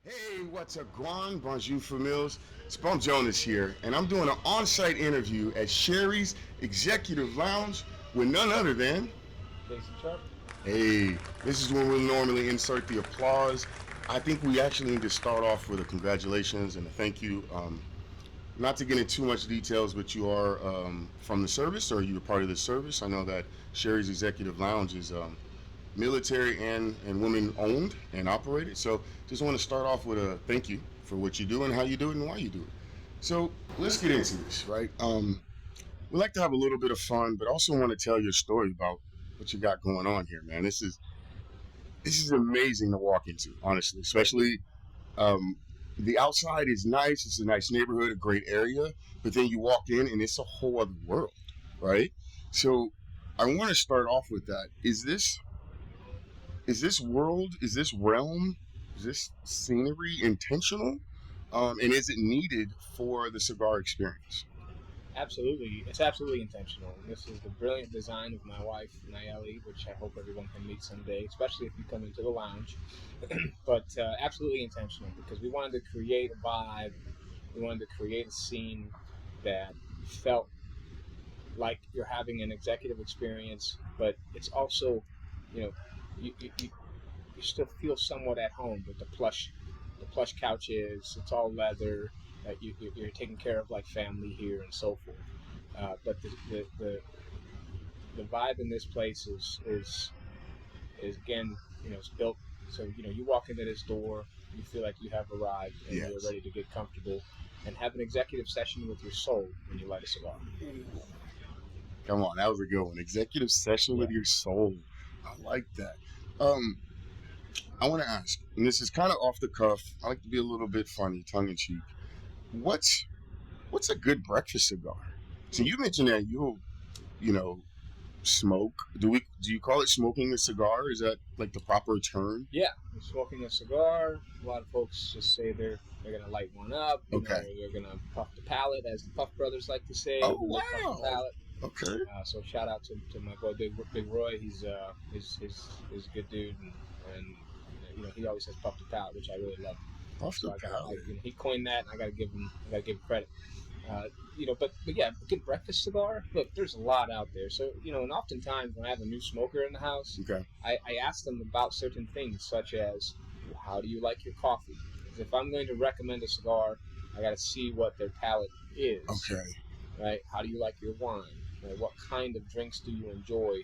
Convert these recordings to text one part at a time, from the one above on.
Hey, what's up, Guan? Bonjour, familiars. It's Bump Jonas here, and I'm doing an on-site interview at Sherri's Executive Lounge with none other than... Jason Sharpe. Hey, this is when we'll normally insert the applause. I think we actually need to start off with a congratulations and a thank you. Not to get into too much details, but you are from the service, or you're part of the service. I know that Sherri's Executive Lounge is military and women owned and operated. So just want to start off with a thank you for what you do and how you do it and why you do it. So let's get into this, right? We like to have a little bit of fun, but also want to tell your story about what you got going on here, man. This is amazing to walk into, honestly, especially um, the outside is nice. It's a nice neighborhood, a great area, but then you walk in and it's a whole other world, right? So I want to start off with that. Is this world, is this realm, is this scenery intentional? And is it needed for the cigar experience? Absolutely. It's absolutely intentional. This is the brilliant design of my wife, Nayeli, which I hope everyone can meet someday, especially if you come into the lounge. But absolutely intentional because we wanted to create a vibe. We wanted to create a scene that felt like you're having an executive experience, but it's also, you know, you still feel somewhat at home with the plush couches. It's all leather. You're taken care of like family here and so forth. But the vibe in this place is again, it's built so you walk into this door, you feel like you have arrived and you're Yes. ready to get comfortable and have an executive session with your soul when you light a cigar. Come on, that was a good one. Executive session Yeah. with your soul. I like that. Um, I want to ask, and this is kind of off the cuff. I like to be a little bit funny, tongue in cheek. What's what's a good breakfast cigar? So you mentioned that you know, smoke. Do you call it smoking a cigar? Is that like the proper term? Yeah, you're smoking a cigar. A lot of folks just say they're gonna light one up. Okay. They're gonna puff the palate, as the Puff Brothers like to say. Oh Puff the wow. palate. Okay. So shout out to my boy Big Roy. He's a good dude, and he always says puff the palate, which I really love. Off the So palate. he coined that, and I gotta give him credit. But yeah, a good breakfast cigar. Look, there's a lot out there. So and oftentimes when I have a new smoker in the house, Okay. I ask them about certain things, such as how do you like your coffee? Because if I'm going to recommend a cigar, I got to see what their palate is. Okay. Right? How do you like your wine? Right? What kind of drinks do you enjoy?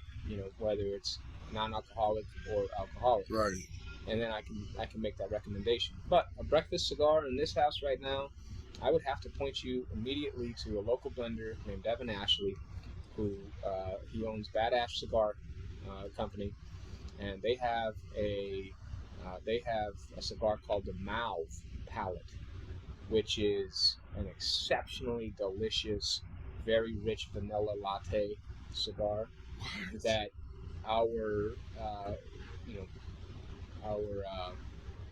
Whether it's non-alcoholic or alcoholic. Right. And then I can make that recommendation. But a breakfast cigar in this house right now, I would have to point you immediately to a local blender named Evan Ashley, who he owns Bad Ash Cigar Company, and they have a cigar called the Mauve Palette, which is an exceptionally delicious, very rich vanilla latte cigar What? that our you know our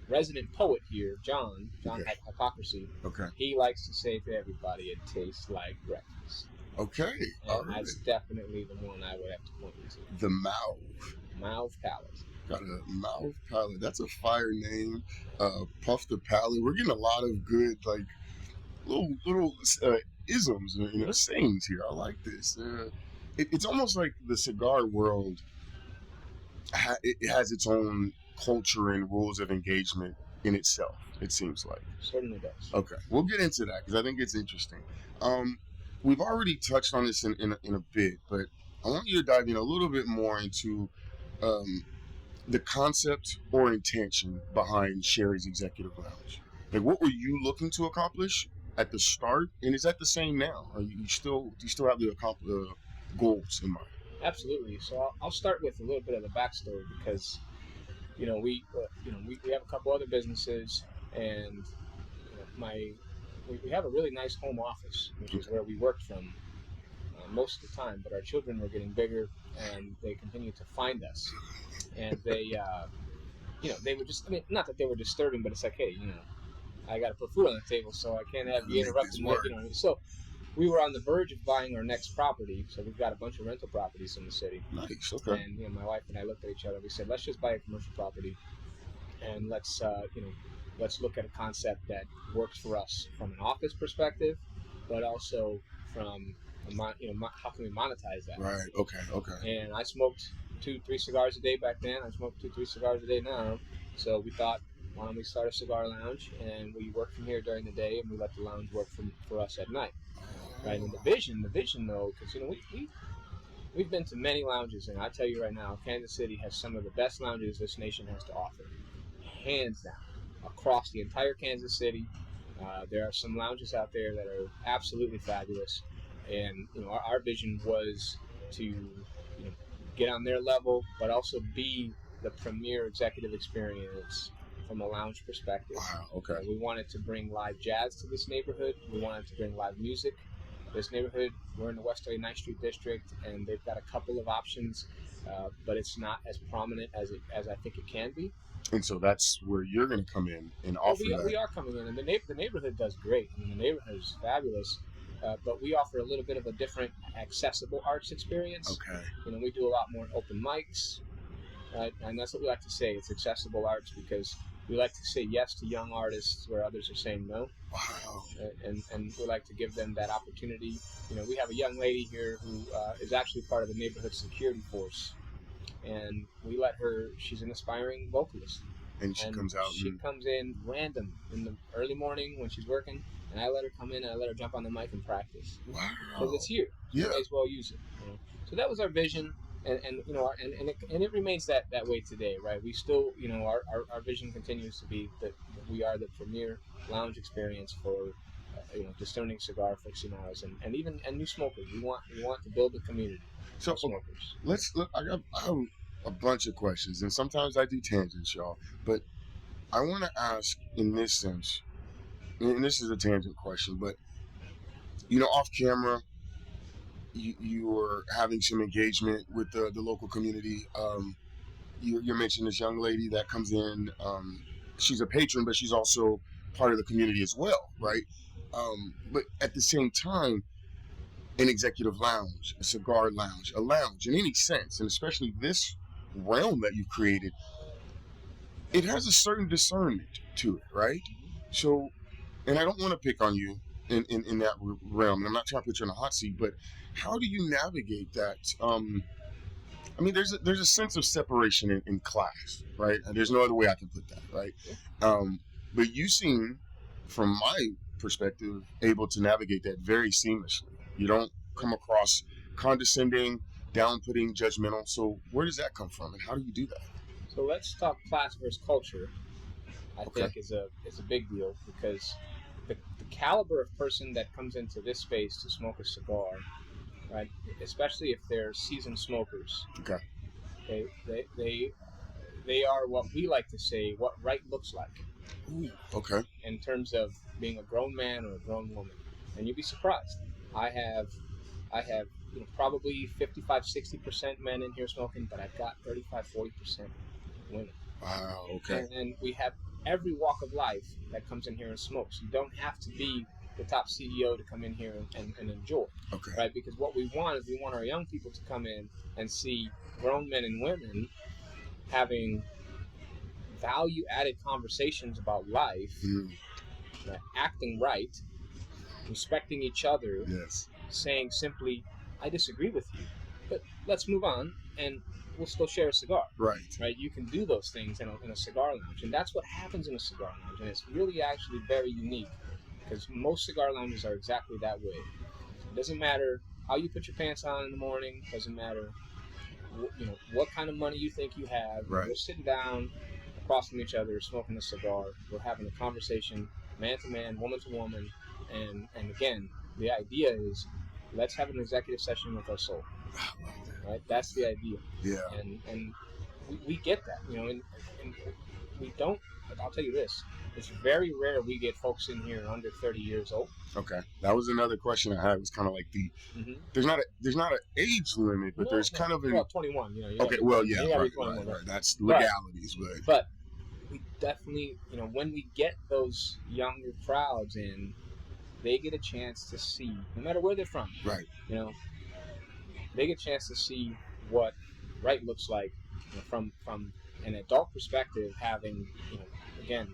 resident poet here, John Okay. Hypocrisy, Okay. he likes to say to everybody, it tastes like breakfast. Okay. And All right. that's definitely the one I would have to point you to. The mouth. Mauve Palette. Got a mouth palate. That's a fire name. Puff the palate. We're getting a lot of good like little isms, sayings here. I like this. It's almost like the cigar world. It has its own culture and rules of engagement in itself. It seems like. Certainly does. Okay, we'll get into that because I think it's interesting. Um, we've already touched on this in a bit, but I want you to dive in a little bit more into um, the concept or intention behind Sherri's Executive Lounge. Like, what were you looking to accomplish at the start, and is that the same now? Are you still do you still have the goals in mind? Absolutely. So I'll start with a little bit of the backstory because we have a couple other businesses, and we have a really nice home office, which is where we worked from most of the time. But our children were getting bigger, and they continued to find us, and they were just, I mean, not that they were disturbing, but it's like, hey, I got to put food on the table, so I can't have you interrupting my, So we were on the verge of buying our next property, so we've got a bunch of rental properties in the city. Nice. Okay. And my wife and I looked at each other. We said, let's just buy a commercial property, and let's let's look at a concept that works for us from an office perspective, but also from how can we monetize that? Right. Okay. And I smoked 2-3 cigars a day back then. I smoke 2-3 cigars a day now. So we thought, why don't we start a cigar lounge, and we work from here during the day, and we let the lounge work for us at night. Right. And the vision though, because we've been to many lounges, and I tell you right now, Kansas City has some of the best lounges this nation has to offer, hands down, across the entire Kansas City. There are some lounges out there that are absolutely fabulous, and our vision was to get on their level, but also be the premier executive experience from a lounge perspective. Wow. Okay. We wanted to bring live jazz to this neighborhood. We wanted to bring live music. This neighborhood, we're in the West 39th Street district, and they've got a couple of options, but it's not as prominent as I think it can be. And so that's where you're going to come in and offer that. We are coming in, and the neighborhood does great. I mean, the neighborhood is fabulous, but we offer a little bit of a different, accessible arts experience. Okay. We do a lot more open mics, right? And that's what we like to say. It's accessible arts because we like to say yes to young artists where others are saying no. Wow. And we like to give them that opportunity. We have a young lady here who is actually part of the neighborhood security force, and we let her. She's an aspiring vocalist, and she comes out. She comes in random in the early morning when she's working, and I let her come in and I let her jump on the mic and practice. Wow. Because it's here. Yeah. You may as well use it. So that was our vision. And it remains that way today, right? We still, our vision continues to be that we are the premier lounge experience for, discerning cigar aficionados and new smokers. We want to build a community of smokers. Let's look. I have a bunch of questions, and sometimes I do tangents, y'all. But I want to ask in this sense, and this is a tangent question, but off camera, you were having some engagement with the local community. You mentioned this young lady that comes in. She's a patron, but she's also part of the community as well, right? But at the same time, an executive lounge, a cigar lounge, a lounge in any sense, and especially this realm that you've created, it has a certain discernment to it, right? So, and I don't want to pick on you in that realm, and I'm not trying to put you in a hot seat, but how do you navigate that? I mean, there's a sense of separation in class, right? And there's no other way I can put that, right? But you seem, from my perspective, able to navigate that very seamlessly. You don't come across condescending, down-putting, judgmental. So where does that come from, and how do you do that? So let's talk class versus culture. I think is a big deal because the caliber of person that comes into this space to smoke a cigar, right? Especially if they're seasoned smokers. Okay. They are what we like to say what right looks like. Ooh, okay. In terms of being a grown man or a grown woman, and you'd be surprised. I have probably 55-60% men in here smoking, but I've got 35-40% women. Wow. Okay. And then we have every walk of life that comes in here and smokes. You don't have to be the top CEO to come in here and enjoy. Okay. Right? Because what we want is we want our young people to come in and see grown men and women having value-added conversations about life, acting right, respecting each other, yes, saying simply, I disagree with you, but let's move on and we'll still share a cigar. Right. You can do those things in a cigar lounge, and that's what happens in a cigar lounge, and it's really actually very unique because most cigar lounges are exactly that way. It doesn't matter how you put your pants on in the morning, doesn't matter what kind of money you think you have. Right. We're sitting down across from each other, smoking a cigar. We're having a conversation, man to man, woman to woman, and again, the idea is let's have an executive session with our soul. Right? That's the idea. Yeah. And we get that, and we don't. I'll tell you this: it's very rare we get folks in here under 30 years old. Okay, that was another question I had. It was kind of like there's not an age limit, but there's kind of 21. Okay, well, yeah, right. That's legalities, but we definitely, when we get those younger crowds in, they get a chance to see, no matter where they're from. Right. They get a chance to see what right looks like from an adult perspective, having, again,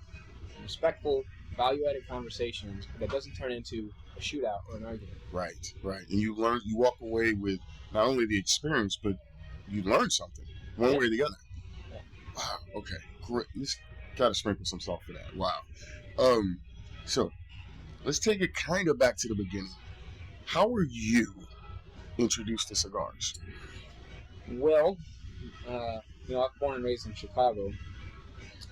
respectful, value-added conversations that doesn't turn into a shootout or an argument. Right. And you walk away with not only the experience, but you learn something one way or the other. Yeah. Wow. Okay. Great. You just gotta sprinkle some salt for that. Wow. So let's take it kind of back to the beginning. How were you introduced to cigars? Well, I was born and raised in Chicago,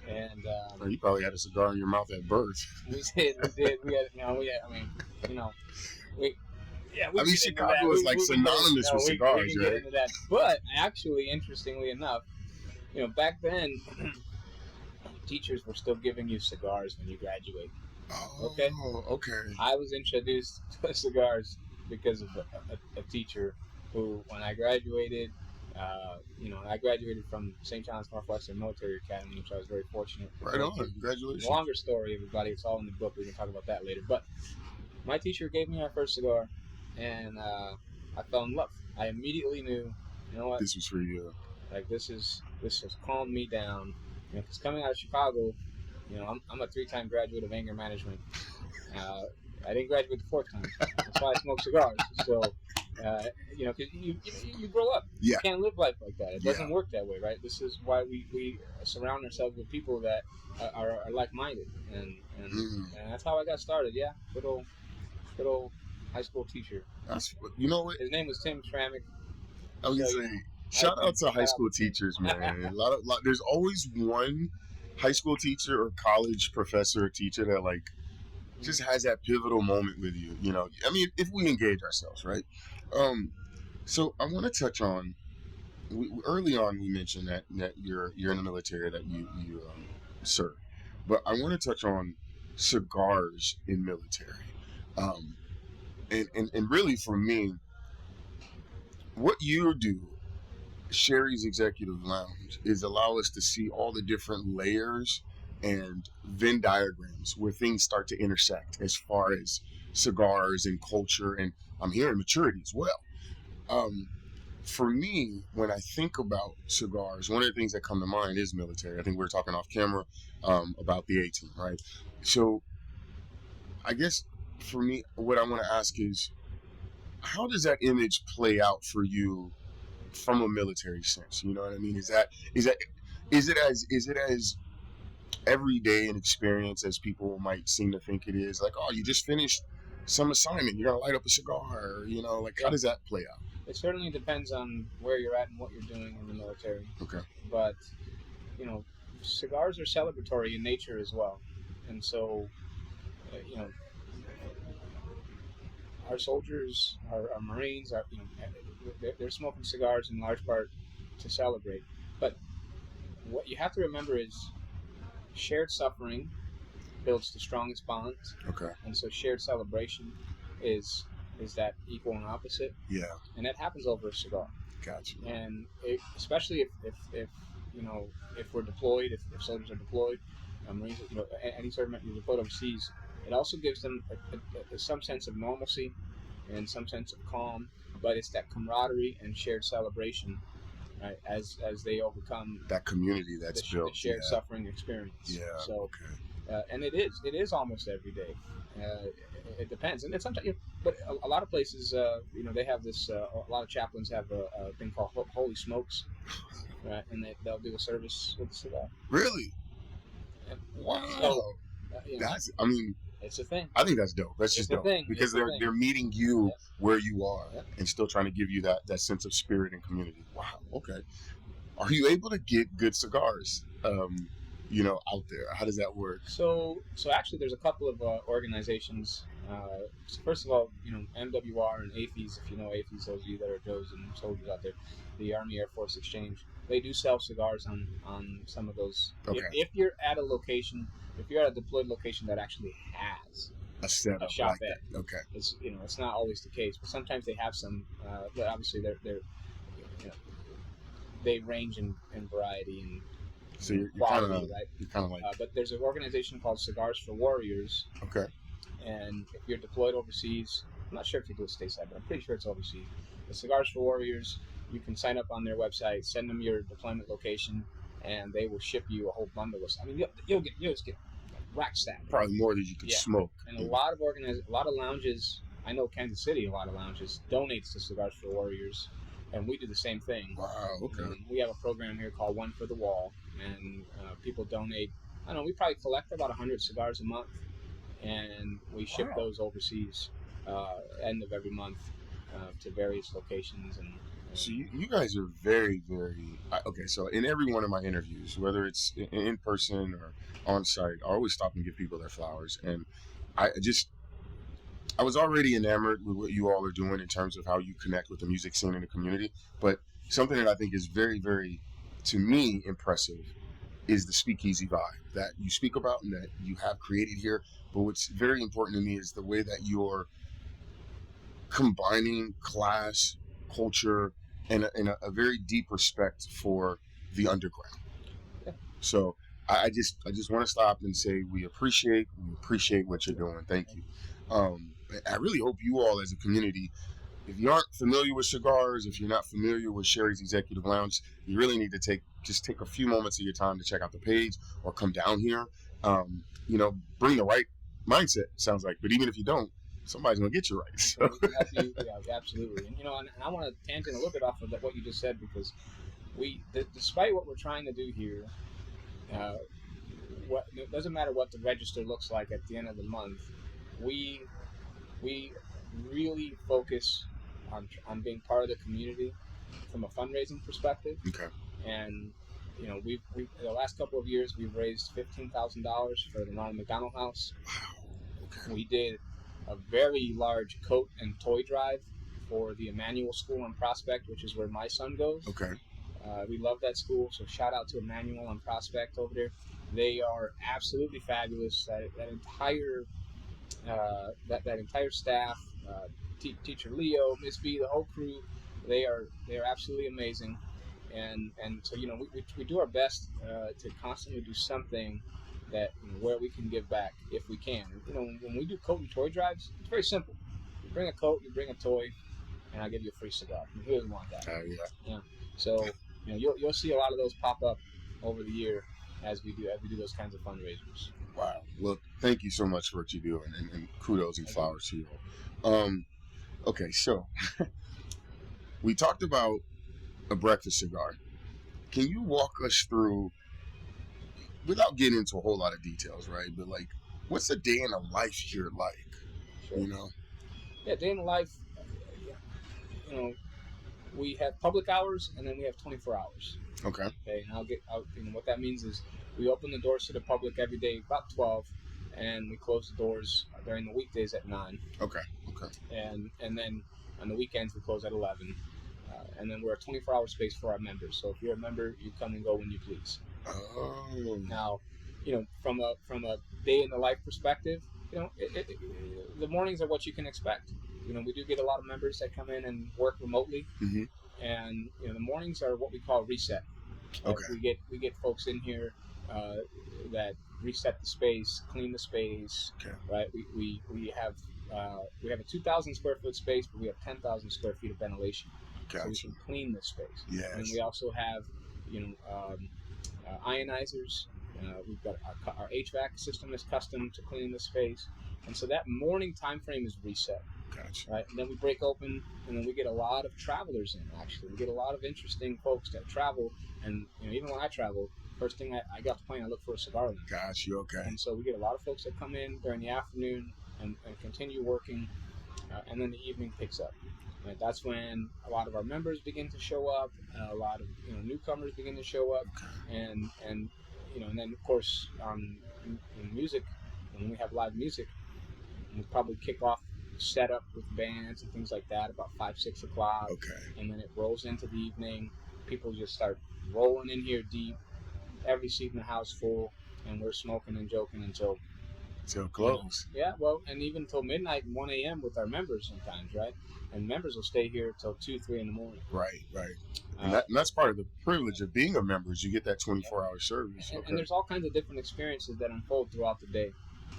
and You probably had a cigar in your mouth at birth. we did. We had, we. Yeah, we Chicago is like synonymous with cigars, we can right? get into that. But actually, interestingly enough, back then, teachers were still giving you cigars when you graduate. Oh, okay. I was introduced to cigars because of a teacher who, when I graduated, I graduated from St. John's Northwestern Military Academy, which I was very fortunate. Right on. Congratulations. Longer story, everybody. It's all in the book. We can talk about that later. But my teacher gave me my first cigar, and I fell in love. I immediately knew, you know what? This was for you. Like, this has calmed me down. Because coming out of Chicago, I'm a 3-time graduate of anger management. I didn't graduate the 4th time. That's why I smoke cigars. So, because you grow up. Yeah. You can't live life like that. It doesn't work that way, right? This is why we surround ourselves with people that are like-minded, and that's how I got started. Yeah, good old high school teacher. You know what? His name was Tim Tramick. I was gonna say, shout out to high school teachers, man. There's always one high school teacher or college professor or teacher that just has that pivotal moment with you. If we engage ourselves, right? So I want to touch on. Early on, we mentioned that you're in the military, that you serve, but I want to touch on cigars in military, and really for me, what you do, Sherri's Executive Lounge, is allow us to see all the different layers and Venn diagrams where things start to intersect as far as cigars and culture, and I'm hearing maturity as well. For me, when I think about cigars, one of the things that come to mind is military. I think we were talking off camera about the A-team, right? So I guess for me, what I want to ask is, how does that image play out for you from a military sense? You know what I mean? Is it as everyday an experience as people might seem to think it is? Like, oh, you just finished some assignment, you're gonna light up a cigar, how does that play out? It certainly depends on where you're at and what you're doing in the military. Okay. But cigars are celebratory in nature as well, and so our soldiers, our Marines, they're smoking cigars in large part to celebrate. But what you have to remember is shared suffering builds the strongest bonds. Okay. And so shared celebration is that equal and opposite. Yeah. And that happens over a cigar. Gotcha. And especially if we're deployed, if soldiers are deployed, Marines, any servicemen who are deployed overseas, it also gives them some sense of normalcy and some sense of calm, but it's that camaraderie and shared celebration, right, as they overcome that community that's built, the shared suffering experience. Yeah. So, okay. And it is almost every day. It depends, and it's sometimes, but a lot of places, they have this. A lot of chaplains have a thing called Holy Smokes, right, and they'll do a service with the cigar. Really? Wow. So, it's a thing. I think that's dope. That's just dope because they're meeting you where you are and still trying to give you that sense of spirit and community. Wow. Okay. Are you able to get good cigars, out there? How does that work? So actually, there's a couple of organizations. So first of all, MWR and AFES. If you know AFES, those of you that are Joes and soldiers out there, the Army Air Force Exchange, they do sell cigars on some of those. Okay. If you're at a location. If you're at a deployed location that actually has a shop like at, okay, it's not always the case, but sometimes they have some. But obviously, they range in variety and so you're quality, kind of right? You're kind of like. But there's an organization called Cigars for Warriors. Okay. And if you're deployed overseas, I'm not sure if they do it stateside, but I'm pretty sure it's overseas. The Cigars for Warriors, you can sign up on their website, send them your deployment location, and they will ship you a whole bundle of. You'll just get rack stack. Probably more than you could smoke. And a lot of lounges. I know Kansas City, a lot of lounges donates to Cigars for Warriors, and we do the same thing. Wow. Okay. We have a program here called One for the Wall, and people donate. I don't know. We probably collect about 100 cigars a month, and we ship those overseas end of every month to various locations. And so you guys are very, very okay. So in every one of my interviews, whether it's in person or on site, I always stop and give people their flowers. And I was already enamored with what you all are doing in terms of how you connect with the music scene in the community. But something that I think is very, very, to me, impressive is the speakeasy vibe that you speak about and that you have created here. But what's very important to me is the way that you're combining class, culture, and a very deep respect for the underground. Yeah. So I just want to stop and say we appreciate what you're doing. Thank you. I really hope you all as a community, if you aren't familiar with Cigars, if you're not familiar with Sherri's Executive Lounge, you really need to take a few moments of your time to check out the page or come down here. Bring the right mindset, sounds like. But even if you don't, somebody's going to get you right. So. Absolutely. And I want to tangent a little bit off of what you just said, because despite what we're trying to do here, it doesn't matter what the register looks like at the end of the month, we really focus on being part of the community from a fundraising perspective. Okay. And we've the last couple of years we've raised $15,000 for the Ronald McDonald House. Wow. Okay. We did a very large coat and toy drive for the Emmanuel School on Prospect, which is where my son goes. Okay. We love that school, so shout out to Emmanuel on Prospect over there. They are absolutely fabulous. That entire staff, Teacher Leo, Miss B, the whole crew, they are absolutely amazing. And so we do our best to constantly do something that where we can give back if we can. When we do coat and toy drives, it's very simple. You bring a coat, you bring a toy, and I'll give you a free cigar. Who doesn't want that? Yeah. So you'll see a lot of those pop up over the year as we do those kinds of fundraisers. Wow. Well, thank you so much for what you do, and kudos and flowers to you all. Okay, so we talked about a breakfast cigar. Can you walk us through, without getting into a whole lot of details, right? But what's a day in a life here like? Sure. Yeah, day in the life. We have public hours and then we have 24 hours. Okay. And what that means is we open the doors to the public every day about 12, and we close the doors during the weekdays at 9. Okay. And then on the weekends we close at 11. And then we're a 24-hour space for our members. So if you're a member, you come and go when you please. Oh. Now, from a day in the life perspective, the mornings are what you can expect. We do get a lot of members that come in and work remotely, mm-hmm. and the mornings are what we call reset. Okay. We get folks in here that reset the space, clean the space. Okay. Right. We have a 2,000 square foot space, but we have 10,000 square feet of ventilation. Gotcha. So we can clean this space. Yes. And we also have ionizers. We've got our HVAC system is custom to clean the space, and so that morning time frame is reset. Gotcha. Right, and then we break open, and then we get a lot of travelers in. Actually, we get a lot of interesting folks that travel, and even when I travel, first thing I get off the plane, I look for a cigar lounge. Gotcha. Okay. And so we get a lot of folks that come in during the afternoon and continue working, and then the evening picks up. Right, that's when a lot of our members begin to show up. A lot of newcomers begin to show up, and then of course in music, when we have live music, we probably kick off setup with bands and things like that about 5-6 o'clock. Okay. And then it rolls into the evening. People just start rolling in here deep. Every seat in the house full, and we're smoking and joking until close. Yeah, well, and even until midnight and 1 a.m. with our members sometimes, right? And members will stay here till 2-3 in the morning. Right. And that's part of the privilege of being a member is you get that 24-hour service. And there's all kinds of different experiences that unfold throughout the day.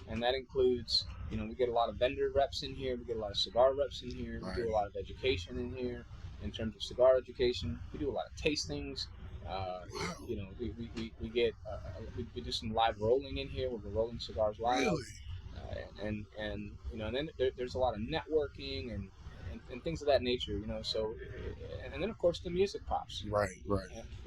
And that includes, we get a lot of vendor reps in here. We get a lot of cigar reps in here. Right. We do a lot of education in here in terms of cigar education. We do a lot of tastings. Wow. You know, we get we do some live rolling in here. We'll be rolling cigars live. Really? And you know, and then there's a lot of networking and things of that nature, you know. So, and then of course the music pops. Right.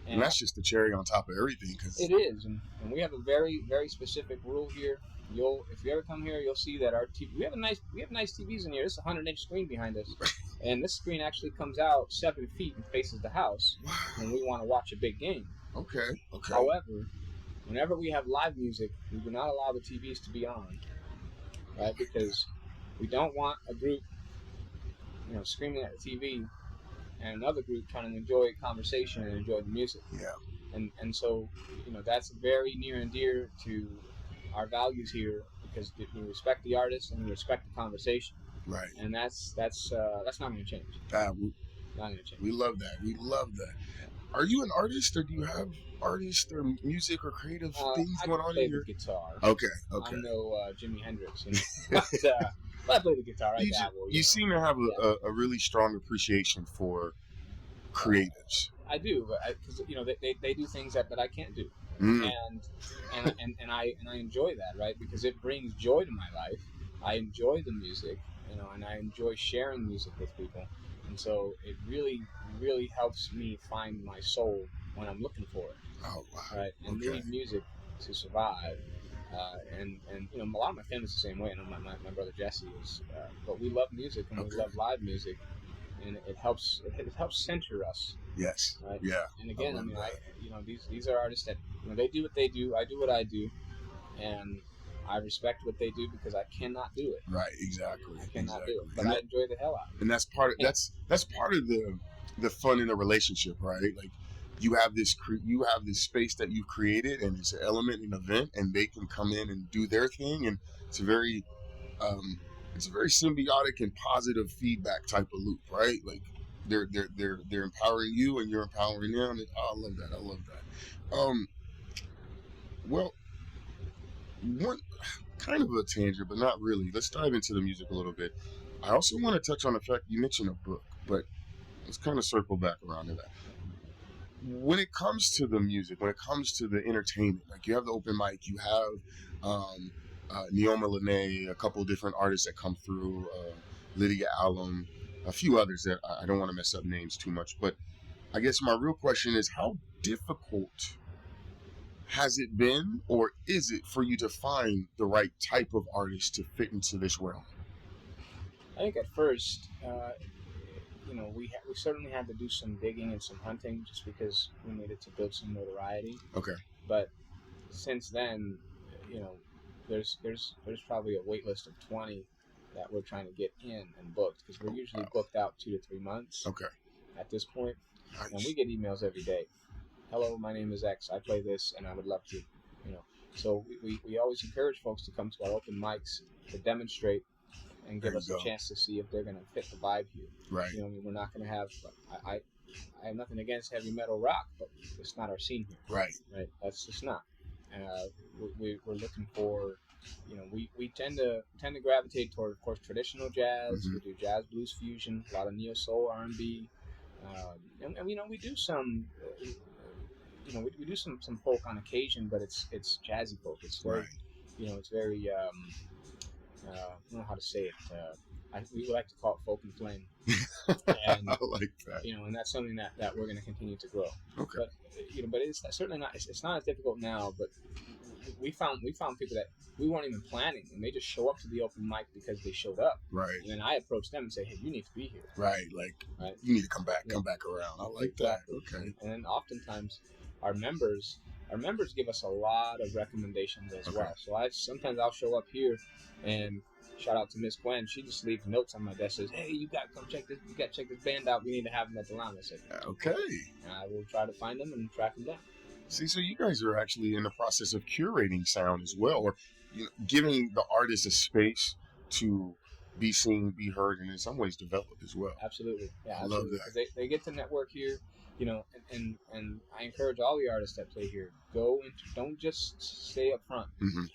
And that's just the cherry on top of everything. Cause it is, and we have a very specific rule here. If you ever come here, you'll see that our TV, we have nice TVs in here. This is a 100-inch screen behind us, and this screen actually comes out 7 feet and faces the house when we want to watch a big game. Okay. However, whenever we have live music, we do not allow the TVs to be on, right? Because we don't want a group, you know, screaming at the TV and another group trying to enjoy a conversation and enjoy the music. Yeah. And so, you know, that's very near and dear to our values here, because we respect the artist and we respect the conversation. Right. And that's not going to change. Not going to change. We love that. Are you an artist, or do you have artists or music or creative things going on in your guitar? Okay. I'm no Jimi Hendrix, you know. But I play the guitar. I dabble. You seem to have a really strong appreciation for creatives. I do, because you know they do things that I can't do, and I enjoy that, right? Because it brings joy to my life. I enjoy the music, you know, and I enjoy sharing music with people, and so it really helps me find my soul when I'm looking for it. Oh wow! Right, and we need music to survive. And you know, a lot of my family's the same way. I know my brother Jesse is, but we love music and we love live music, and it helps center us. Yes. Right? Yeah. And again, I mean, you know, these are artists that, you know, they do what they do. I do what I do, and I respect what they do because I cannot do it. Right. Exactly. I cannot do it, but I enjoy the hell out of it. And that's part of the fun in a relationship, right? Like, you have this space that you've created, and it's an element, an event, and they can come in and do their thing, and it's a very symbiotic and positive feedback type of loop, right? Like, they're empowering you, and you're empowering them. And, I love that. Well, one kind of a tangent, but not really. Let's dive into the music a little bit. I also want to touch on the fact you mentioned a book, but let's kind of circle back around to that. When it comes to the music, when it comes to the entertainment, like, you have the open mic, you have Neoma Lene, a couple of different artists that come through, Lydia Alum, a few others that I don't want to mess up names too much. But I guess my real question is, how difficult has it been, or is it, for you to find the right type of artist to fit into this realm? I think at first, you know, we certainly had to do some digging and some hunting, just because we needed to build some notoriety. Okay. But since then, you know, there's probably a wait list of 20 that we're trying to get in and booked, because we're usually booked out 2 to 3 months. Okay. At this point, Nice. and we get emails every day. Hello, my name is X. I play this, and I would love to, you know. So we always encourage folks to come to our open mics to demonstrate and give us a chance to see if they're going to fit the vibe here. Right. You know, I mean, we're not going to have. I have nothing against heavy metal rock, but it's not our scene here. Right. Right. That's just not. We're looking for, you know, we tend to gravitate toward, of course, traditional jazz. Mm-hmm. We do jazz, blues fusion, a lot of neo soul, R&B, and you know, we do some. You know, we do some folk on occasion, but it's jazzy folk. It's very, you know, it's very. I don't know how to say it. We would like to call it folk and flame. And, I like that. You know, and that's something that we're going to continue to grow. Okay. But you know, but it's certainly not. It's not as difficult now. But we found people that we weren't even planning, and they just show up to the open mic because they showed up. Right. And then I approached them and say, "Hey, you need to be here." Right. Like, you need to come back around. I like that. Okay. And then oftentimes our members give us a lot of recommendations as well. So sometimes I'll show up here, and shout out to Miss Gwen. She just leaves notes on my desk, says, "Hey, you got to come check this. You got to check this band out. We need to have them at the lounge." I said, "Okay." And I will try to find them and track them down. See, so you guys are actually in the process of curating sound as well, or, you know, giving the artist a space to be seen, be heard, and in some ways develop as well. Absolutely. Yeah, I love that. They get to network here, you know, and I encourage all the artists that play here, don't just stay up front. Mm-hmm.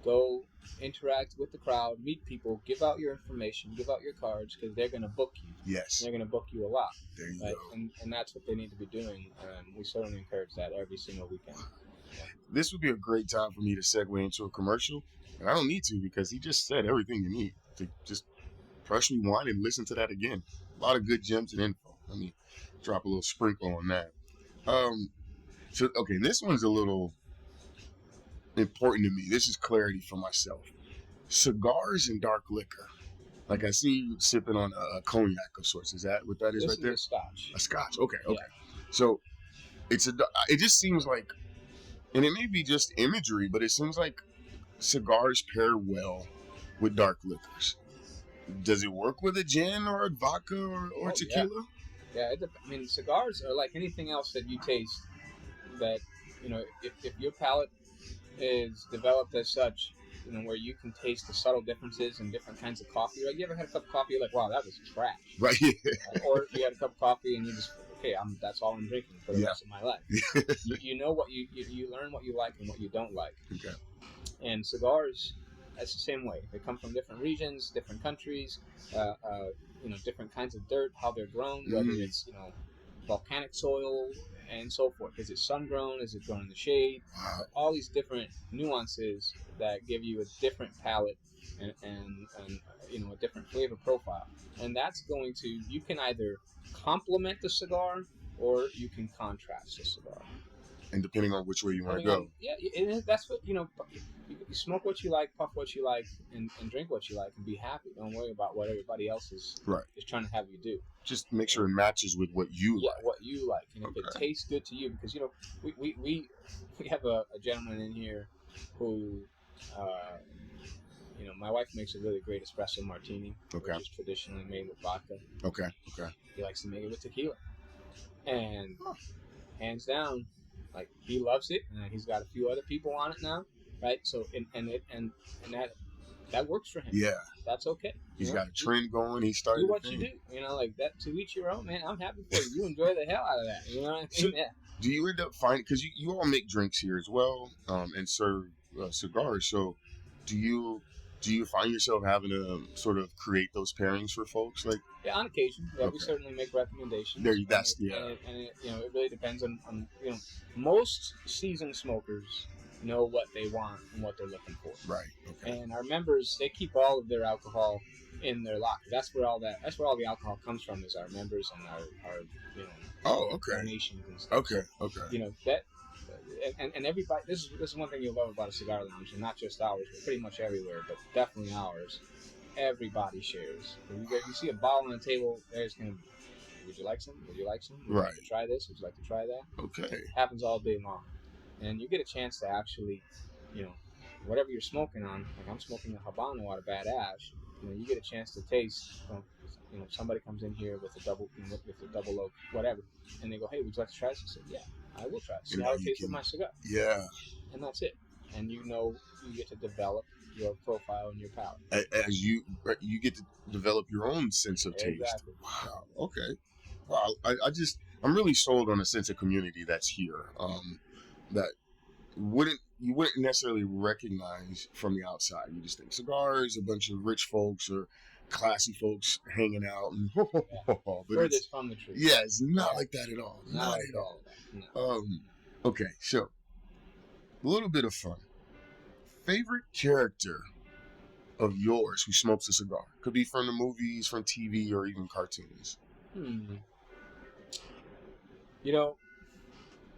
Go interact with the crowd, meet people, give out your information, give out your cards, because they're going to book you. Yes. They're going to book you a lot. There you right? go. And that's what they need to be doing. We certainly encourage that every single weekend. This would be a great time for me to segue into a commercial, and I don't need to because he just said everything you need to just press rewind and listen to that again. A lot of good gems and info. Let me drop a little sprinkle on that. So okay, this one's a little important to me. This is clarity for myself. Cigars and dark liquor. Like I see you sipping on a cognac of sorts. Is that what that is right there? This is a Scotch. A Scotch. Okay. Yeah. So it just seems like, and it may be just imagery, but it seems like cigars pair well with dark liquors. Does it work with a gin or a vodka or tequila? Yeah. I mean, cigars are like anything else that you taste. That if your palate is developed as such, where you can taste the subtle differences in different kinds of coffee. Right? You ever had a cup of coffee? You're like, wow, that was trash. Right. Or you had a cup of coffee and you just, that's all I'm drinking for the rest of my life. you know what you learn what you like and what you don't like. Okay. And cigars, that's the same way. They come from different regions, different countries, different kinds of dirt, how they're grown, whether it's volcanic soil and so forth. Is it sun grown? Is it grown in the shade? Wow. All these different nuances that give you a different palate and a different flavor profile. And that's going to, you can either complement the cigar or you can contrast the cigar. And depending on which way you want to go. That's what, you smoke what you like, puff what you like, and drink what you like, and be happy. Don't worry about what everybody else is trying to have you do. Just make sure it matches with what you like. What you like. And if it tastes good to you, because, we have a gentleman in here who, my wife makes a really great espresso martini, which is traditionally made with vodka. Okay. He likes to make it with tequila. And hands down, like, he loves it, and he's got a few other people on it now, right? So and that works for him. Yeah, that's okay. He's got a trend going. He started. Do what you do. Like that. To each your own, man. I'm happy for you. You enjoy the hell out of that. You know what I mean? So, do you end up finding, because you all make drinks here as well, and serve cigars? So do you find yourself having to sort of create those pairings for folks? Like, yeah, on occasion. Yeah, we certainly make recommendations. And it really depends on most seasoned smokers know what they want and what they're looking for. Right. Okay. And our members, they keep all of their alcohol in their locker. That's where all the alcohol comes from, is our members and our donations and stuff. Okay. That. And everybody, this is one thing you'll love about a cigar lounge, and not just ours, but pretty much everywhere, but definitely ours. Everybody shares. You see a bottle on the table, there's going to be, would you like some? Would you like some? Would you like to try this? Would you like to try that? Okay. It happens all day long. And you get a chance to actually, whatever you're smoking on, like I'm smoking a Habano out of Bad Ash, you get a chance to taste, somebody comes in here with a double oak, whatever, and they go, hey, would you like to try this? I said, yeah. I will try. See how it tastes with my cigar. Yeah. And that's it. And you get to develop your profile and your palate. As you get to develop your own sense of taste. Exactly. Wow. Okay. Wow. I'm really sold on a sense of community that's here. That you wouldn't necessarily recognize from the outside. You just think cigars, a bunch of rich folks or classy folks hanging out, and furthest from the truth. Yeah, it's not like that at all. Not at all. No. Okay, so a little bit of fun. Favorite character of yours who smokes a cigar? Could be from the movies, from TV, or even cartoons.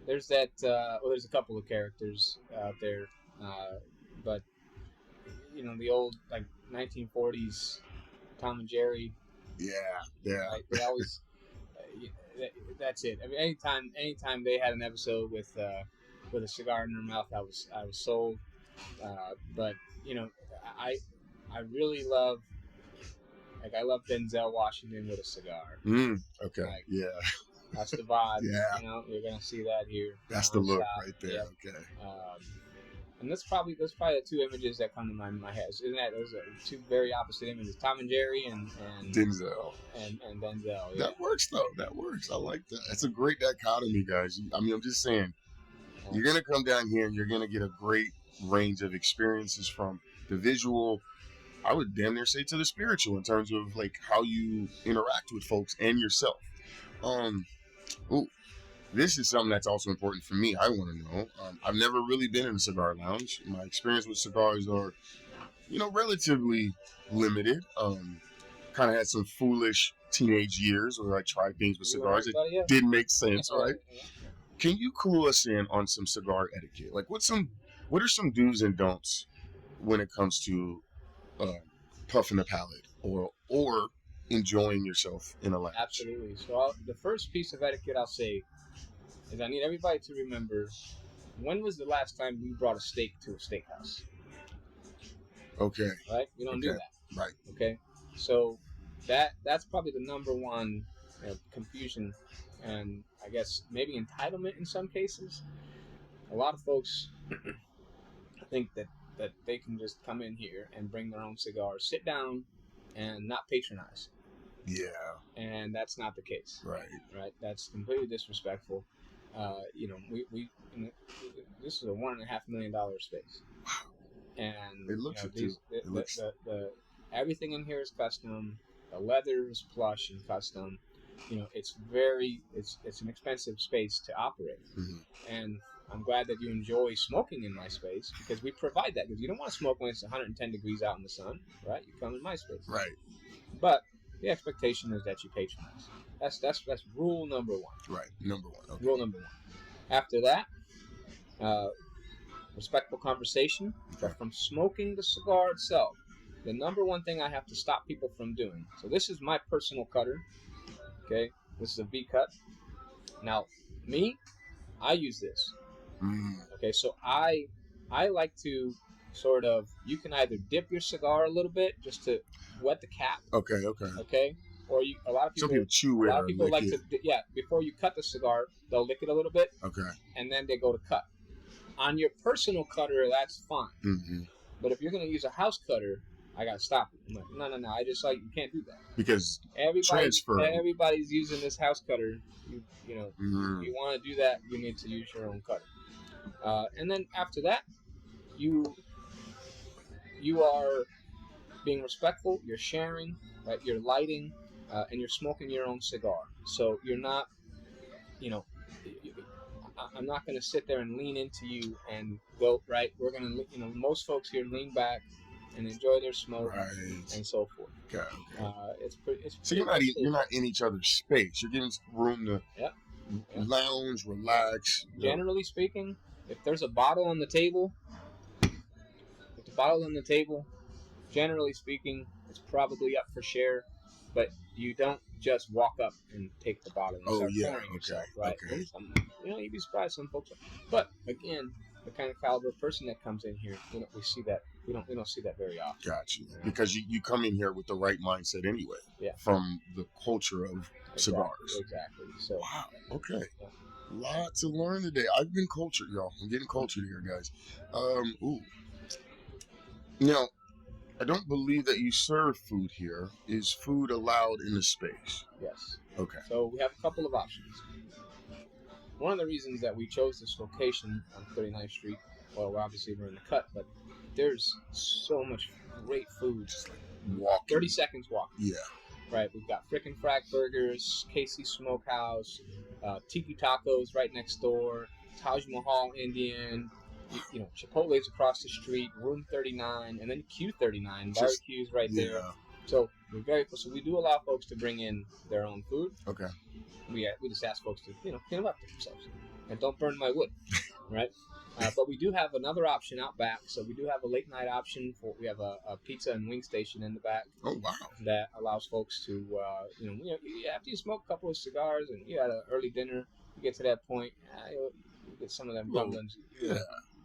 There's that. There's a couple of characters out there, but the old 1940s Tom and Jerry. Yeah. Right? They always. That's it. I mean, anytime they had an episode with a cigar in their mouth, I was sold. But I really love. I love Denzel Washington with a cigar. Okay. Yeah. That's the vibe. Yeah. You're gonna see that here. That's the look right there. Yeah. Okay. And that's probably the two images that come to my head. Isn't that those are two very opposite images? Tom and Jerry and Denzel. And Denzel. Yeah. That works though. That works. I like that. That's a great dichotomy, guys. I mean, I'm just saying, you're gonna come down here and you're gonna get a great range of experiences from the visual, I would damn near say, to the spiritual, in terms of like how you interact with folks and yourself. Ooh, this is something that's also important for me. I want to know. I've never really been in a cigar lounge. My experience with cigars are, relatively limited. Kind of had some foolish teenage years where I tried things with cigars that didn't make sense, right? Can you clue us in on some cigar etiquette? Like, what are some do's and don'ts when it comes to puffing a palate or enjoying yourself in a lounge? Absolutely. So the first piece of etiquette I'll say is I need everybody to remember, when was the last time you brought a steak to a steakhouse? Okay. Right? You don't do that. Right. Okay. So that's probably the number one confusion, and I guess maybe entitlement in some cases. A lot of folks think that they can just come in here and bring their own cigars, sit down, and not patronize. Yeah. And that's not the case. Right. Right. That's completely disrespectful. We this is a $1.5 million space, and It looks everything in here is custom. The leather is plush and custom. It's an expensive space to operate, and I'm glad that you enjoy smoking in my space, because we provide that. Because you don't want to smoke when it's 110 degrees out in the sun, right? You come in my space, right? But the expectation is that you patronize. That's rule number one. Right, number one. Okay. Rule number one. After that, respectful conversation. Okay. But from smoking the cigar itself, the number one thing I have to stop people from doing. So this is my personal cutter. Okay, this is a V cut. Now, I use this. Okay, so I like to sort of, you can either dip your cigar a little bit just to wet the cap. Okay. Okay, or a lot of people. Some people chew it. A lot of people like it. before you cut the cigar, they'll lick it a little bit. Okay. And then they go to cut. On your personal cutter, that's fine. Mm-hmm. But if you're going to use a house cutter, I got to stop it. I'm like, no. You can't do that. Because everybody's using this house cutter. If you want to do that, you need to use your own cutter. And then after that, you are being respectful. You're sharing, right? You're lighting, and you're smoking your own cigar. So you're not, I'm not going to sit there and lean into you and go, right? We're going to, most folks here lean back and enjoy their smoke, and so forth. Okay. So you're not in each other's space. You're getting room to lounge, relax. Generally speaking, if there's a bottle on the table, generally speaking, it's probably up for share. But you don't just walk up and take the bottle and start pouring yourself, right? Okay. You'd be surprised, some folks. But again, the kind of caliber of person that comes in here, we see that we don't see that very often. Gotcha. Because you come in here with the right mindset anyway. Yeah. From the culture of cigars. Exactly. So. Wow. Okay. Yeah. Lot to learn today. I've been cultured, y'all. I'm getting cultured here, guys. I don't believe that you serve food here. Is food allowed in the space? Yes. Okay. So we have a couple of options. One of the reasons that we chose this location on 39th Street, well, obviously we're in the cut, but there's so much great food. Just like walking. 30 seconds walk. Yeah. Right. We've got Frickin' Frack Burgers, Casey's Smokehouse, Tiki Tacos right next door, Taj Mahal Indian. Chipotle's across the street, Room 39, and then Q39, barbecues right there. So we do allow folks to bring in their own food. Okay. We just ask folks to clean up themselves and don't burn my wood, right? But we do have another option out back. So we do have a late night option we have a pizza and wing station in the back. Oh wow! That allows folks to after you smoke a couple of cigars and you had an early dinner, you get to that point, you get some of them gremlins. Yeah.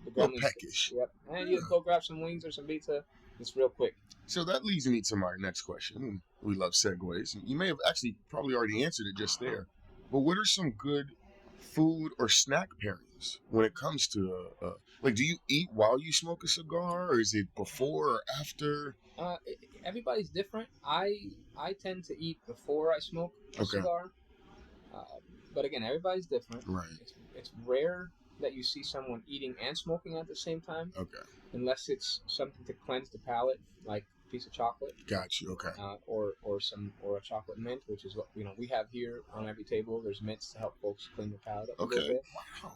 The gremlins, peckish. Yep. And you go grab some wings or some pizza. It's real quick. So that leads me to my next question. We love segues. You may have actually probably already answered it just there. But what are some good food or snack pairings when it comes to do you eat while you smoke a cigar, or is it before or after? Everybody's different. I tend to eat before I smoke a cigar. But again, everybody's different. Right. It's rare that you see someone eating and smoking at the same time, Okay. unless it's something to cleanse the palate, like a piece of chocolate. Got you. Okay. Or a chocolate mint, which is what we have here on every table. There's mints to help folks clean the palate up a little bit.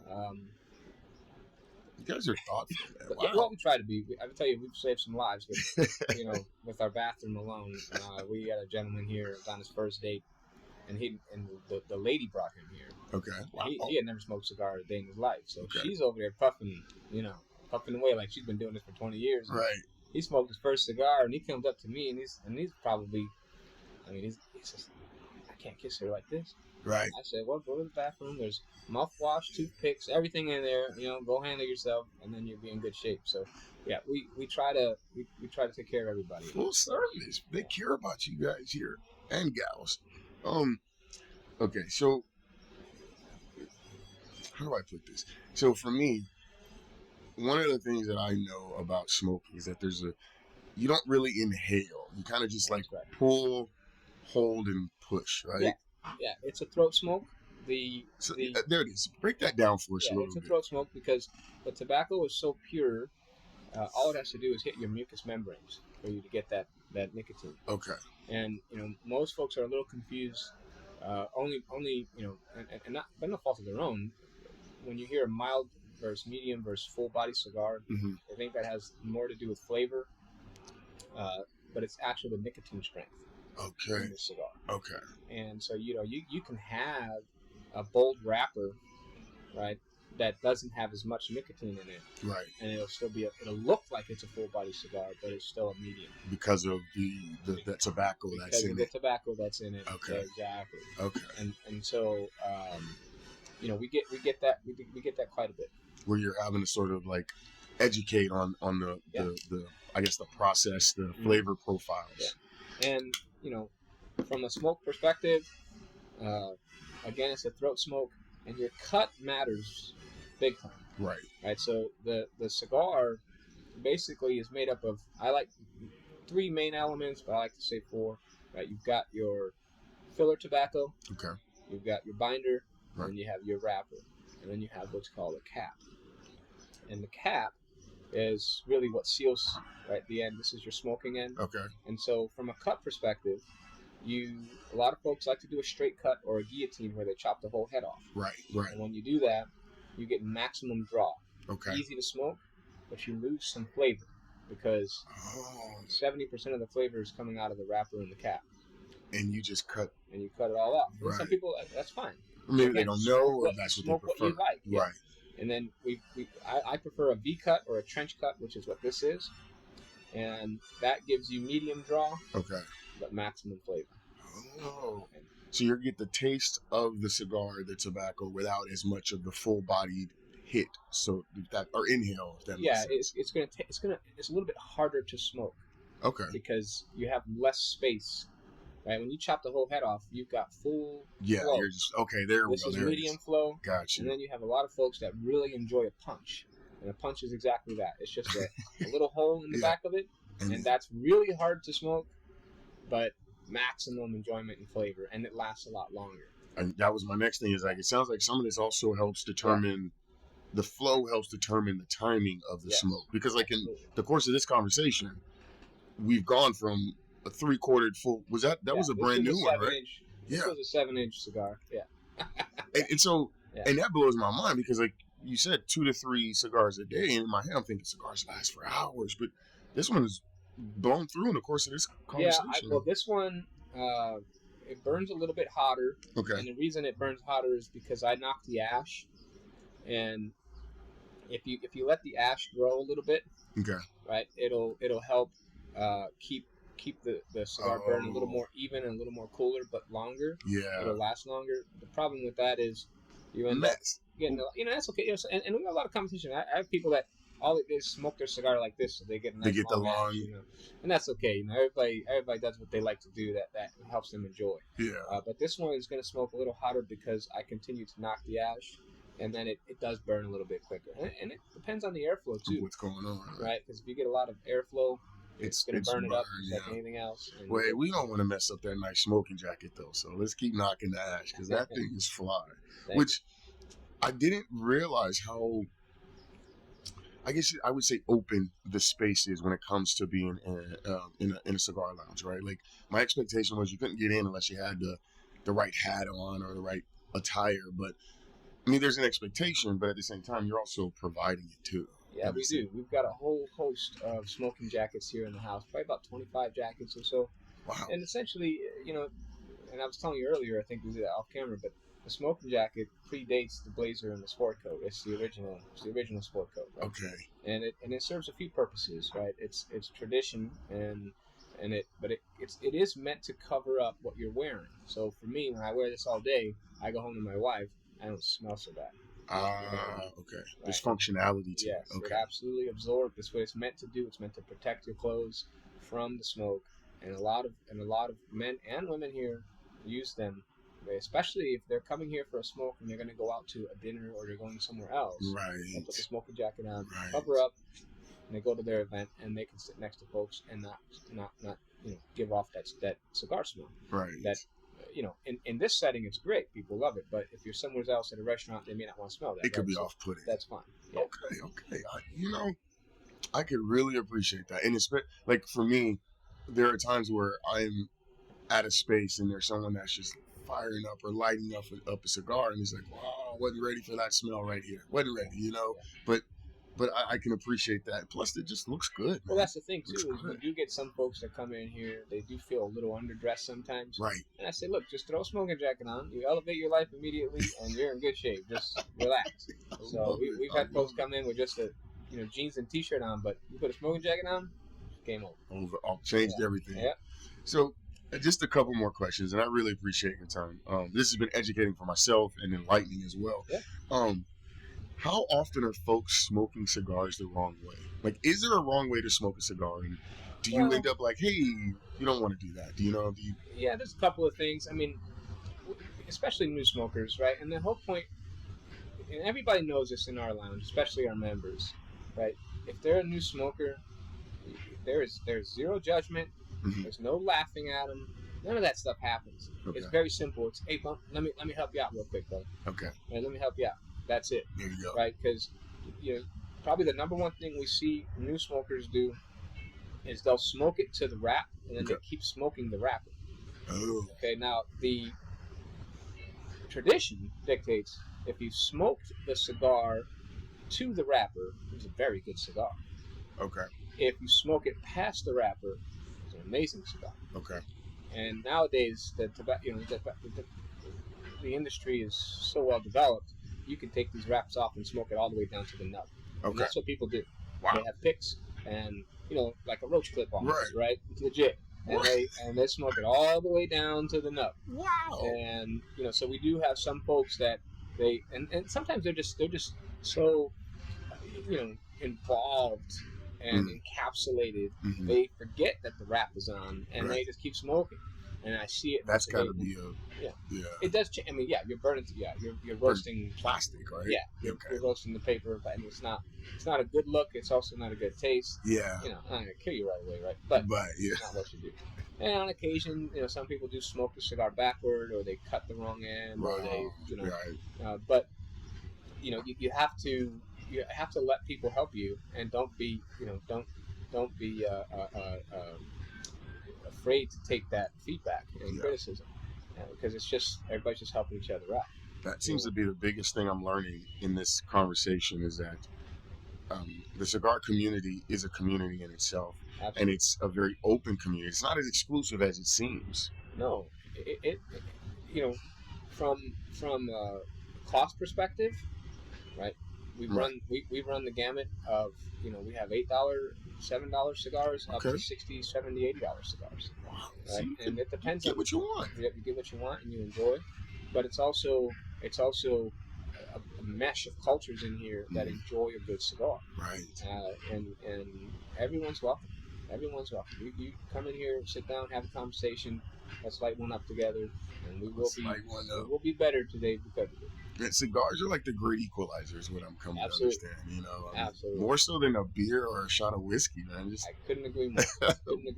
Wow. You guys are thoughtful, man. Wow. Yeah, well, we try to be. I will tell you, we've saved some lives with, with our bathroom alone. We had a gentleman here on his first date, and the lady brought him here. Okay. Wow. He had never smoked a cigar a day in his life, so Okay. she's over there puffing away like she's been doing this for 20 years. Right. He smoked his first cigar, and he comes up to me, and he's probably, he says, I can't kiss her like this. Right. I said, well, go to the bathroom. There's mouthwash, toothpicks, everything in there. Go handle yourself, and then you'll be in good shape. So, yeah, we try to take care of everybody. Full service. They care about you guys here and gals. Okay, so how do I put this? So for me, one of the things that I know about smoking is that you don't really inhale. You kind of just like pull, hold, and push, right? Yeah, it's a throat smoke. There it is. Break that down for us a little bit. It's a throat smoke because the tobacco is so pure. All it has to do is hit your mucous membranes for you to get that nicotine. Okay. And most folks are a little confused. Only and not by no fault of their own. When you hear a mild versus medium versus full body cigar, Mm-hmm. I think that has more to do with flavor. But it's actually the nicotine strength. Okay. In the cigar. Okay. And so you can have a bold wrapper, right, that doesn't have as much nicotine in it, right, and it'll look like it's a full body cigar, but it's still a medium because of the tobacco that's in it. The tobacco that's in it. Okay. Exactly. Okay. And so we get that quite a bit. Where you're having to sort of like educate on the I guess the process, the flavor profiles. Yeah. And from a smoke perspective, again, it's a throat smoke, and your cut matters big time. Right. Right. So the cigar basically is made up of, I like 3 main elements, but I like to say 4. Right. You've got your filler tobacco. Okay. You've got your binder, right. And you have your wrapper, and then you have what's called a cap. And the cap is really what seals right the end. This is your smoking end. Okay. And so from a cut perspective, a lot of folks like to do a straight cut or a guillotine where they chop the whole head off. Right, right. And when you do that, you get maximum draw. Okay. Easy to smoke, but you lose some flavor because 70% of the flavor is coming out of the wrapper and the cap. And you just cut. And you cut it all off. Right. And some people, that's fine. Maybe they don't know, or that's what they prefer. What you like. Yeah. Right. And then I prefer a V cut or a trench cut, which is what this is. And that gives you medium draw. Okay. But maximum flavor. Oh. So you get the taste of the cigar, the tobacco, without as much of the full-bodied hit. So that or inhale. If that makes sense. it's a little bit harder to smoke. Okay. Because you have less space. Right, when you chop the whole head off, you've got full flow. You're just okay. There we go. This is medium flow. Gotcha. And then you have a lot of folks that really enjoy a punch, and a punch is exactly that. It's just a little hole in the back of it, and that's really hard to smoke, but maximum enjoyment and flavor, and it lasts a lot longer. And that was my next thing. Is like it sounds like some of this also helps determine the flow, helps determine the timing of the smoke, because like in the course of this conversation, we've gone from a 3/4 full. Was that was a brand new one, right? This was a 7-inch cigar. Yeah. and so, and that blows my mind because, like you said, 2 to 3 cigars a day. And in my head, I'm thinking cigars last for hours, but this one is blown through in the course of this conversation. Yeah, well, this one it burns a little bit hotter. Okay. And the reason it burns hotter is because I knocked the ash, and if you let the ash grow a little bit, okay, right, it'll help keep the cigar burn a little more even and a little more cooler, but longer. Yeah. It'll last longer. The problem with that is you end up getting, that's okay. And we got a lot of competition. I have people that all they smoke their cigar like this, so they get a nice long ash, and that's okay. Everybody does what they like to do. That helps them enjoy. Yeah. But this one is going to smoke a little hotter because I continue to knock the ash, and then it does burn a little bit quicker. And it depends on the airflow too. What's going on? Right? Because if you get a lot of airflow, it's going to burn it up just like anything else. Wait, we don't want to mess up that nice smoking jacket, though. So let's keep knocking the ash because that thing is fly. Which I didn't realize how, I guess I would say, open the space is when it comes to being in a cigar lounge, right? Like, my expectation was you couldn't get in unless you had the right hat on or the right attire. But I mean, there's an expectation, but at the same time, you're also providing it too. Yeah, we do. We've got a whole host of smoking jackets here in the house, probably about 25 jackets or so. Wow. And essentially, and I was telling you earlier, I think we did that off camera, but the smoking jacket predates the blazer and the sport coat. It's the original sport coat. Right? Okay. And it serves a few purposes, right? It's tradition but it is meant to cover up what you're wearing. So for me, when I wear this all day, I go home to my wife, I don't smell so bad. Okay. Right. There's functionality to yes, it. Okay. It absolutely absorbs. That's what it's meant to do. It's meant to protect your clothes from the smoke. And a lot of men and women here use them, especially if they're coming here for a smoke and they're going to go out to a dinner or they're going somewhere else. Right. They'll put the smoking jacket on, Right. cover up, and they go to their event and they can sit next to folks and not give off that cigar smell. Right. That in this setting it's great. People love it. But if you're somewhere else at a restaurant, they may not want to smell that. It could be off-putting. That's fine. Yeah. Okay. I could really appreciate that. And it's like, for me, there are times where I'm at a space and there's someone that's just firing up or lighting up a cigar, and it's like, wow, wasn't ready for that smell right here. Wasn't ready, Yeah. But I can appreciate that. Plus, it just looks good. Man. Well, that's the thing, too, is we do get some folks that come in here, they do feel a little underdressed sometimes. Right. And I say, look, just throw a smoking jacket on. You elevate your life immediately, and you're in good shape. Just relax. So we've had folks come in with just a jeans and T-shirt on, but you put a smoking jacket on, game over. Changed everything. Yeah. So, just a couple more questions, and I really appreciate your time. This has been educating for myself and enlightening as well. Yeah. How often are folks smoking cigars the wrong way? Like, is there a wrong way to smoke a cigar? And do you end up like, hey, you don't want to do that? Yeah, there's a couple of things. I mean, especially new smokers, right? And the whole point, and everybody knows this in our lounge, especially our members, right? If they're a new smoker, there's zero judgment. Mm-hmm. There's no laughing at them. None of that stuff happens. Okay. It's very simple. It's, hey, Bump, let me help you out real quick, brother. Okay. Right, let me help you out. That's it. There you go. Right? Because probably the number one thing we see new smokers do is they'll smoke it to the wrap, and then they keep smoking the wrapper. Oh. Okay. Now the tradition dictates if you smoked the cigar to the wrapper, it's a very good cigar. Okay. If you smoke it past the wrapper, it's an amazing cigar. Okay. And nowadays, the industry is so well developed, you can take these wraps off and smoke it all the way down to the nub. Okay. And that's what people do. Wow. They have picks and like a roach clip almost, right? It's legit. And they smoke it all the way down to the nub. Wow. And so we do have some folks that they and sometimes they're just so involved and encapsulated. Mm-hmm. They forget that the wrap is on and they just keep smoking. And I see it. That's got to be yeah. It does change. I mean, yeah, you're burning. Yeah, you're roasting plastic, right? Yeah, you're roasting the paper, but it's not a good look. It's also not a good taste. Yeah. I'm not gonna kill you right away, right? But yeah, it's not what you do. And on occasion, some people do smoke the cigar backward, or they cut the wrong end, or they, Right. But you have to let people help you, and don't be afraid to take that feedback and criticism, because it's just everybody's just helping each other out. That seems to be the biggest thing I'm learning in this conversation, is that the cigar community is a community in itself. Absolutely. And it's a very open community. It's not as exclusive as it seems. No, it from a cost perspective, right? We run the gamut of we have $8, $7 cigars up to $60, $70, $80 cigars. Wow. Right? And it depends on what you want. You get what you want and you enjoy, but it's also a mesh of cultures in here that enjoy a good cigar. Right. And everyone's welcome. Everyone's welcome. You come in here, sit down, have a conversation. Let's light one up together, and we will be better today because of it. And cigars are like the great equalizer, is what I'm coming to understand. Absolutely. More so than a beer or a shot of whiskey, man. I couldn't agree more.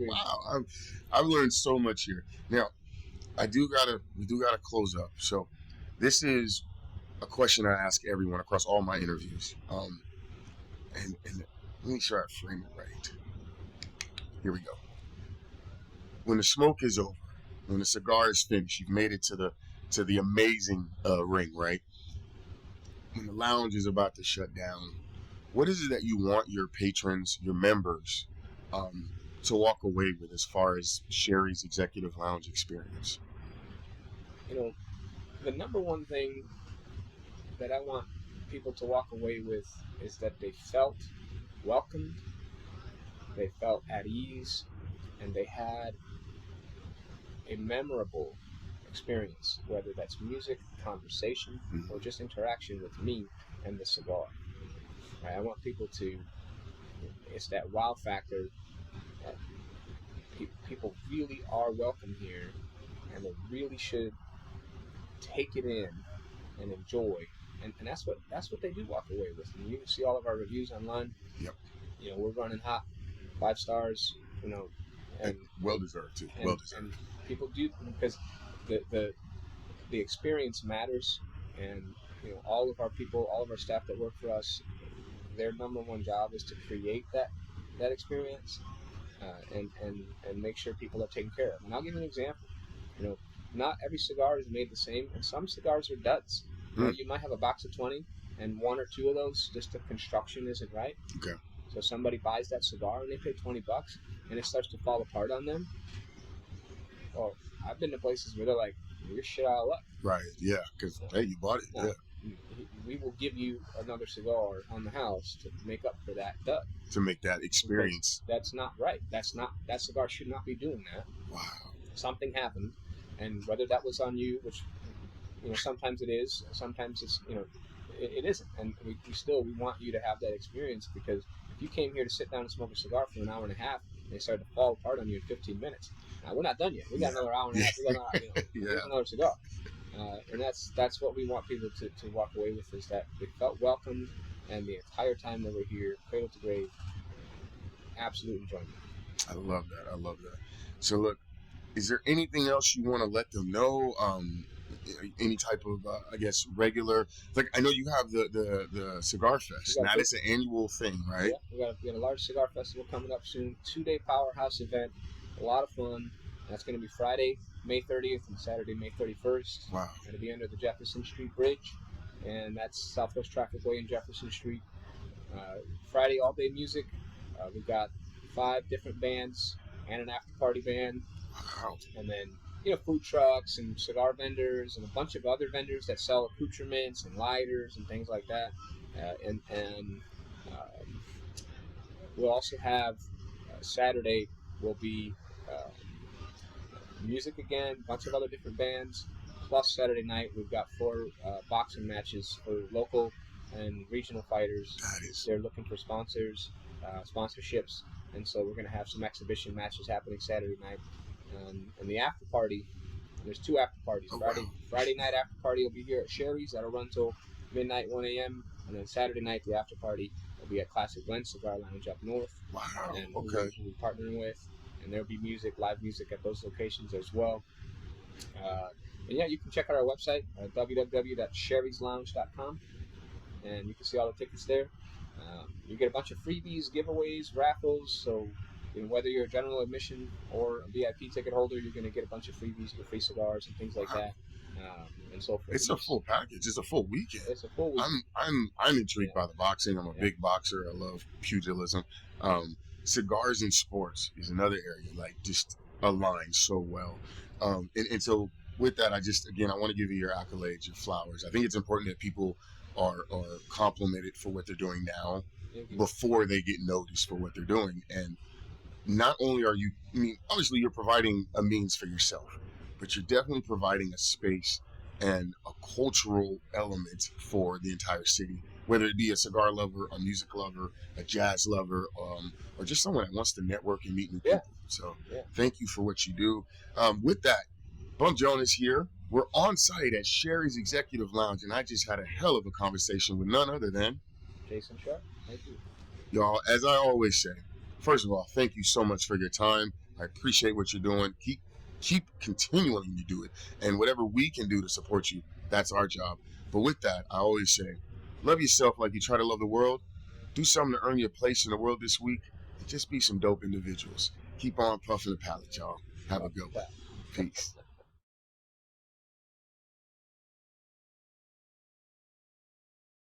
Wow, I've learned so much here. Now, we do gotta close up. So, this is a question I ask everyone across all my interviews. And let me try to frame it right. Here we go. When the smoke is over, when the cigar is finished, you've made it to the amazing ring, right? When the lounge is about to shut down, what is it that you want your patrons, your members, to walk away with as far as Sherri's Executive Lounge experience? You know, the number one thing that I want people to walk away with is that they felt welcomed, they felt at ease, and they had a memorable experience, whether that's music, conversation, or just interaction with me and the cigar. Right? I want people to, it's that wow factor that people really are welcome here, and they really should take it in and enjoy. And that's what they do walk away with. And you can see all of our reviews online. Yep. You know, we're running hot, 5 stars. You know, and well deserved too. Well deserved. And people do, because the experience matters. And you know, all of our people, all of our staff that work for us, their number one job is to create that experience, and make sure people are taken care of. And I'll give you an example. You know, not every cigar is made the same, and some cigars are duds. You know, you might have a box of 20, and 1 or 2 of those, just the construction isn't right. Okay. So somebody buys that cigar and they pay $20, and it starts to fall apart on them. Well, I've been to places where they're like, "You're shit out of luck." Right. Yeah. Because hey, you bought it. Now, yeah. We will give you another cigar on the house to make up for that dud. To make that experience. But that's not right. That cigar should not be doing that. Wow. Something happened, and whether that was on you, which, you know, sometimes it is, sometimes it's, you know, it isn't. And we want you to have that experience, because if you came here to sit down and smoke a cigar for an hour and a half, and they started to fall apart on you in 15 minutes. Now, we're not done yet. We got another hour and a half. We got another cigar. And that's what we want people to walk away with, is that they felt welcomed, and the entire time they were here, cradle to grave, absolute enjoyment. I love that. So look, is there anything else you want to let them know? Any type of, I guess, regular, like, I know you have the Cigar Fest. Now it's an annual thing, right? Yeah, we got a large cigar festival coming up soon. 2-day powerhouse event, a lot of fun. That's going to be Friday, May 30th, and Saturday, May 31st. Wow. Going to be under the Jefferson Street Bridge, and that's Southwest Traffic Way in Jefferson Street. Friday, all day music. We've got 5 different bands and an after party band. Wow. And then, you know, food trucks and cigar vendors and a bunch of other vendors that sell accoutrements and lighters and things like that. And we'll also have Saturday will be music again, a bunch of other different bands. Plus Saturday night we've got 4 boxing matches for local and regional fighters. They're looking for sponsors, sponsorships, and so we're going to have some exhibition matches happening Saturday night. And the after party, there's 2 after parties. Friday night after party will be here at Sherri's. That'll run till midnight, 1 a.m. And then Saturday night, the after party will be at Classic Blend Cigar Lounge up north. Wow. And okay. We'll be partnering with. And there'll be music, live music at those locations as well. And yeah, you can check out our website, www.sherryslounge.com. And you can see all the tickets there. You get a bunch of freebies, giveaways, raffles. So, you know, whether you're a general admission or a VIP ticket holder, you're going to get a bunch of freebies, your free cigars and things like that, and so forth. It's a full package. It's a full weekend. It's a full weekend. I'm intrigued by the boxing. I'm a big boxer. I love pugilism. Cigars and sports is another area, like, just aligns so well. And so with that, I want to give you your accolades, your flowers. I think it's important that people are complimented for what they're doing now before they get noticed for what they're doing. And not only are you, I mean, obviously you're providing a means for yourself, but you're definitely providing a space and a cultural element for the entire city, whether it be a cigar lover, a music lover, a jazz lover, or just someone that wants to network and meet new people. So thank you for what you do. With that, Bump Jonas here. We're on site at Sherri's Executive Lounge, and I just had a hell of a conversation with none other than Jason Sharpe. Thank you. Y'all, as I always say, first of all, thank you so much for your time. I appreciate what you're doing. Keep continuing to do it. And whatever we can do to support you, that's our job. But with that, I always say, love yourself like you try to love the world. Do something to earn your place in the world this week. And just be some dope individuals. Keep on puffing the pallet, y'all. Have a good one. Peace.